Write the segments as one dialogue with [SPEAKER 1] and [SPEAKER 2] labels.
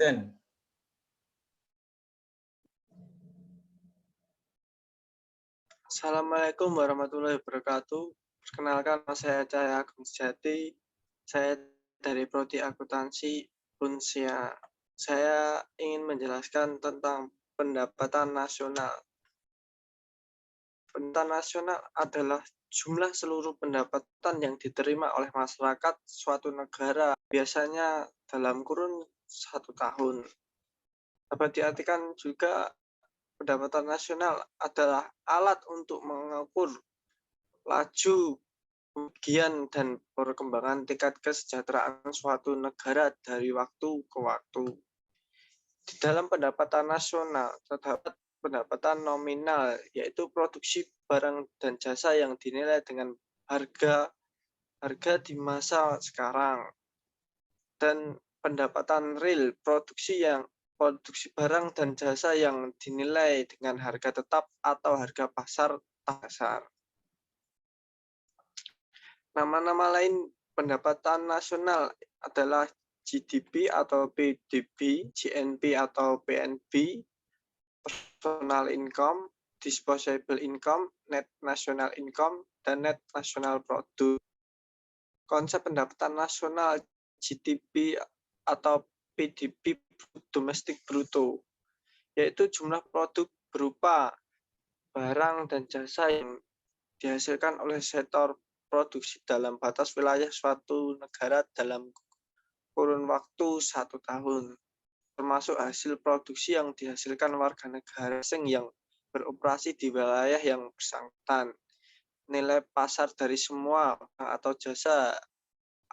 [SPEAKER 1] Dan
[SPEAKER 2] Assalamualaikum warahmatullahi wabarakatuh. Perkenalkan, nama saya Cahaya Agung Sejati. Saya dari Prodi Akuntansi Unsia. Saya ingin menjelaskan tentang pendapatan nasional. Pendapatan nasional adalah jumlah seluruh pendapatan yang diterima oleh masyarakat suatu negara, biasanya dalam kurun 1 tahun. Dapat diartikan juga pendapatan nasional adalah alat untuk mengukur laju kemudian dan perkembangan tingkat kesejahteraan suatu negara dari waktu ke waktu. Di dalam pendapatan nasional terdapat pendapatan nominal, yaitu produksi barang dan jasa yang dinilai dengan harga di masa sekarang, dan pendapatan real, produksi barang dan jasa yang dinilai dengan harga tetap atau harga pasar dasar. Nama-nama lain pendapatan nasional adalah GDP atau PDB, GNP atau PNB, personal income, disposable income, net national income, dan net national product. Konsep pendapatan nasional GDP atau PDB domestik bruto, yaitu jumlah produk berupa barang dan jasa yang dihasilkan oleh sektor produksi dalam batas wilayah suatu negara dalam kurun waktu 1 tahun, termasuk hasil produksi yang dihasilkan warga negara asing yang beroperasi di wilayah yang bersangkutan. Nilai pasar dari semua barang atau jasa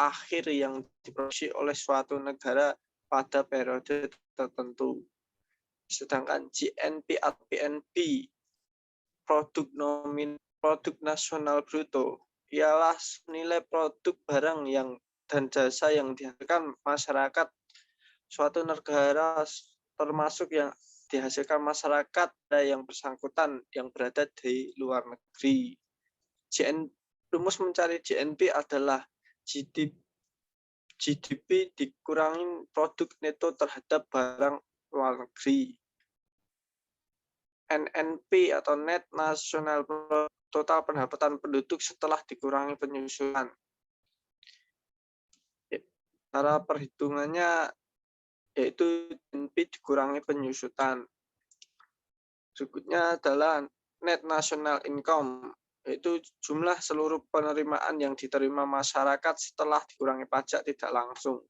[SPEAKER 2] akhir yang diproduksi oleh suatu negara pada periode tertentu. Sedangkan GNP atau PNB, produk nasional bruto, ialah nilai produk barang dan jasa yang dihasilkan masyarakat suatu negara, termasuk yang dihasilkan masyarakat yang bersangkutan yang berada di luar negeri. Rumus mencari GNP adalah GDP dikurangi produk neto terhadap barang luar negeri. NNP atau Net National Product, total pendapatan penduduk setelah dikurangi penyusutan. Cara perhitungannya yaitu GNP dikurangi penyusutan. Berikutnya adalah Net National Income, yaitu jumlah seluruh penerimaan yang diterima masyarakat setelah dikurangi pajak tidak langsung.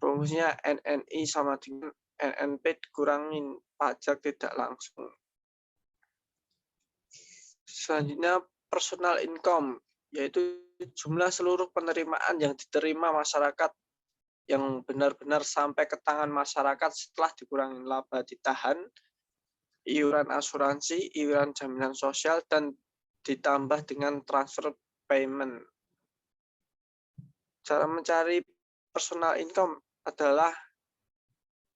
[SPEAKER 2] Rumusnya NNI sama dengan NNP dikurangin pajak tidak langsung. Selanjutnya personal income, yaitu jumlah seluruh penerimaan yang diterima masyarakat yang benar-benar sampai ke tangan masyarakat setelah dikurangi laba ditahan, iuran asuransi, iuran jaminan sosial, dan ditambah dengan transfer payment. Cara mencari personal income adalah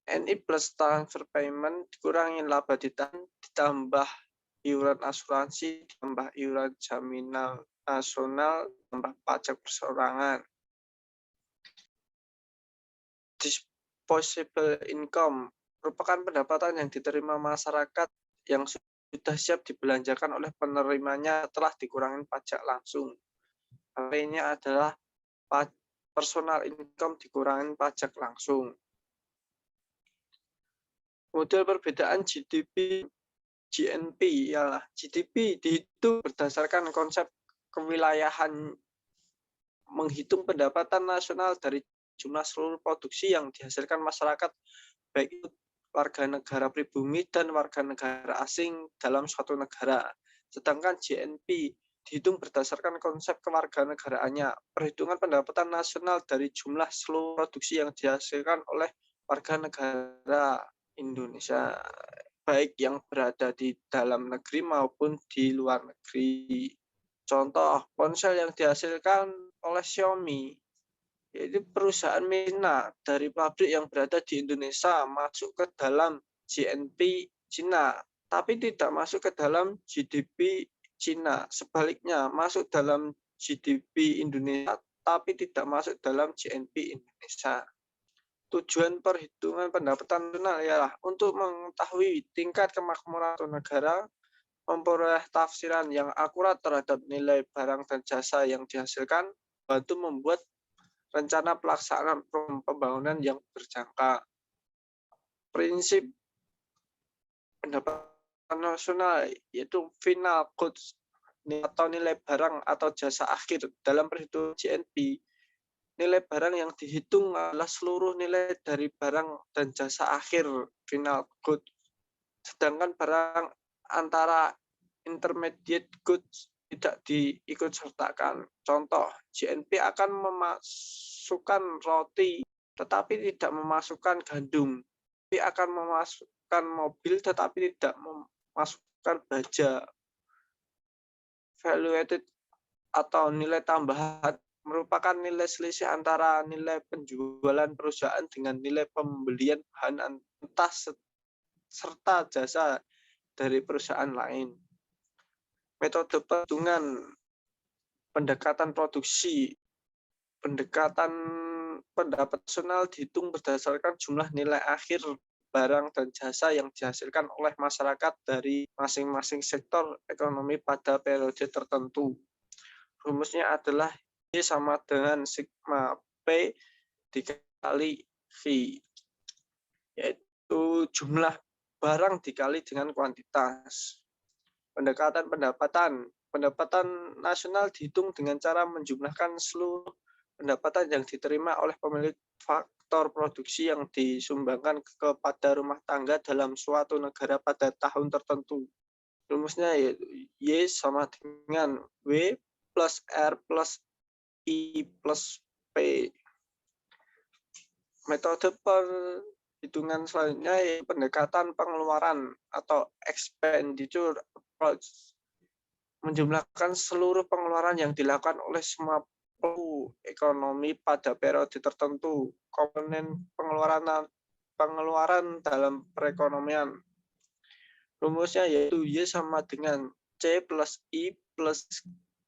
[SPEAKER 2] NI plus transfer payment dikurangi laba ditahan ditambah iuran asuransi, ditambah iuran jaminan nasional, ditambah pajak perseorangan. Disposable income merupakan pendapatan yang diterima masyarakat yang sudah siap dibelanjakan oleh penerimanya telah dikurangi pajak langsung. Lainnya adalah personal income dikurangi pajak langsung. Model perbedaan GDP GNP ialah GDP dihitung berdasarkan konsep kewilayahan, menghitung pendapatan nasional dari jumlah seluruh produksi yang dihasilkan masyarakat, baik itu warga negara pribumi dan warga negara asing dalam suatu negara. Sedangkan GNP dihitung berdasarkan konsep kewarganegaraannya, perhitungan pendapatan nasional dari jumlah seluruh produksi yang dihasilkan oleh warga negara Indonesia, baik yang berada di dalam negeri maupun di luar negeri. Contoh, ponsel yang dihasilkan oleh Xiaomi, yaitu perusahaan Mina dari pabrik yang berada di Indonesia masuk ke dalam GNP Cina, tapi tidak masuk ke dalam GDP Cina. Sebaliknya, masuk dalam GDP Indonesia, tapi tidak masuk dalam GNP Indonesia. Tujuan perhitungan pendapatan nasional ialah untuk mengetahui tingkat kemakmuran suatu negara, memperoleh tafsiran yang akurat terhadap nilai barang dan jasa yang dihasilkan, bantu membuat rencana pelaksanaan pembangunan yang berjangka. Prinsip pendapatan nasional yaitu final goods atau nilai barang atau jasa akhir. Dalam perhitungan GNP, nilai barang yang dihitung adalah seluruh nilai dari barang dan jasa akhir final goods. Sedangkan barang antara intermediate goods tidak diikutsertakan. Contoh, GNP akan memasukkan roti tetapi tidak memasukkan gandum. GNP akan memasukkan mobil tetapi tidak memasukkan baja. Value added atau nilai tambahan merupakan nilai selisih antara nilai penjualan perusahaan dengan nilai pembelian bahan mentah serta jasa dari perusahaan lain. Metode perhitungan pendekatan produksi. Pendekatan pendapat nasional dihitung berdasarkan jumlah nilai akhir barang dan jasa yang dihasilkan oleh masyarakat dari masing-masing sektor ekonomi pada periode tertentu. Rumusnya adalah Y sama dengan sigma P dikali V, yaitu jumlah barang dikali dengan kuantitas. Pendekatan pendapatan. Pendapatan nasional dihitung dengan cara menjumlahkan seluruh pendapatan yang diterima oleh pemilik faktor produksi yang disumbangkan kepada rumah tangga dalam suatu negara pada tahun tertentu. Rumusnya yaitu Y sama dengan W plus R plus I plus P. Metode perhitungan selanjutnya yaitu pendekatan pengeluaran atau expenditure approach. Menjumlahkan seluruh pengeluaran yang dilakukan oleh semua pelaku ekonomi pada periode tertentu. Komponen pengeluaran dalam perekonomian. Rumusnya yaitu Y sama dengan C plus I plus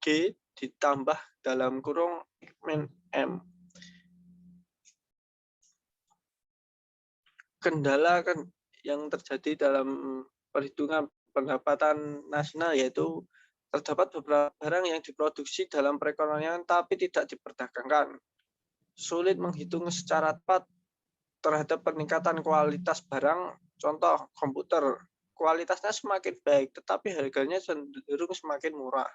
[SPEAKER 2] G ditambah dalam kurung min M. Kendala yang terjadi dalam perhitungan pendapatan nasional yaitu terdapat beberapa barang yang diproduksi dalam perekonomian tapi tidak diperdagangkan. Sulit menghitung secara tepat terhadap peningkatan kualitas barang. Contoh, komputer. Kualitasnya semakin baik, tetapi harganya cenderung semakin murah.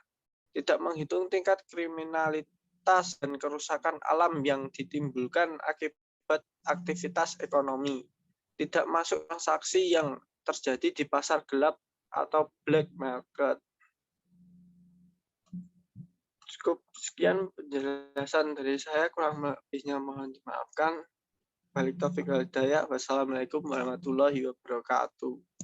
[SPEAKER 2] Tidak menghitung tingkat kriminalitas dan kerusakan alam yang ditimbulkan akibat aktivitas ekonomi. Tidak masuk transaksi yang terjadi di pasar gelap atau black market. Cukup sekian penjelasan dari saya, kurang lebihnya mohon dimaafkan. Balik taufiq wal hidayah. Wassalamualaikum warahmatullahi wabarakatuh.